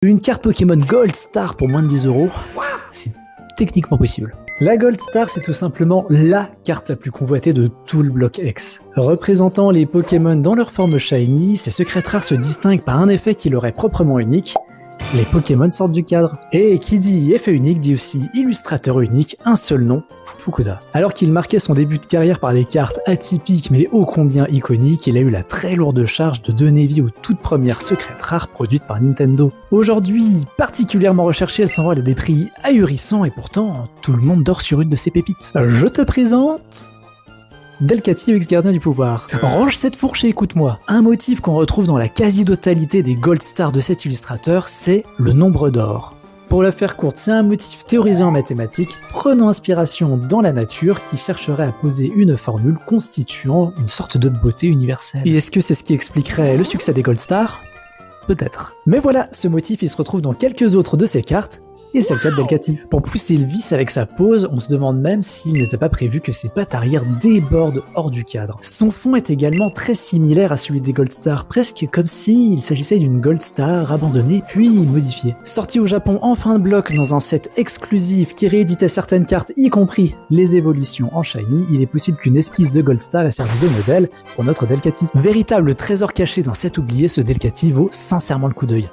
Une carte Pokémon Gold Star pour moins de 10€, c'est techniquement possible. La Gold Star, c'est tout simplement LA carte la plus convoitée de tout le bloc X. Représentant les Pokémon dans leur forme shiny, ces secrets rares se distinguent par un effet qui leur est proprement unique. Les Pokémon sortent du cadre. Et qui dit effet unique dit aussi illustrateur unique, un seul nom, Fukuda. Alors qu'il marquait son début de carrière par des cartes atypiques mais ô combien iconiques, il a eu la très lourde charge de donner vie aux toutes premières secrètes rares produites par Nintendo. Aujourd'hui, particulièrement recherchées, elles s'envolent à des prix ahurissants et pourtant, tout le monde dort sur une de ces pépites. Je te présente... Delcatty, ex-gardien du pouvoir. Range cette fourche et écoute-moi. Un motif qu'on retrouve dans la quasi-totalité des Gold Stars de cet illustrateur, c'est le nombre d'or. Pour la faire courte, c'est un motif théorisé en mathématiques, prenant inspiration dans la nature qui chercherait à poser une formule constituant une sorte de beauté universelle. Et est-ce que c'est ce qui expliquerait le succès des Gold Stars ? Peut-être. Mais voilà, ce motif il se retrouve dans quelques autres de ses cartes, et c'est le cas de Delcatty. Pour pousser le vice avec sa pose, on se demande même s'il n'était pas prévu que ses pattes arrière débordent hors du cadre. Son fond est également très similaire à celui des Gold Stars, presque comme s'il s'agissait d'une Gold Star abandonnée puis modifiée. Sorti au Japon en fin de bloc dans un set exclusif qui rééditait certaines cartes, y compris les évolutions en shiny, il est possible qu'une esquisse de Gold Star ait servi de modèle pour notre Delcatty. Véritable trésor caché d'un set oublié, ce Delcatty vaut sincèrement le coup d'œil.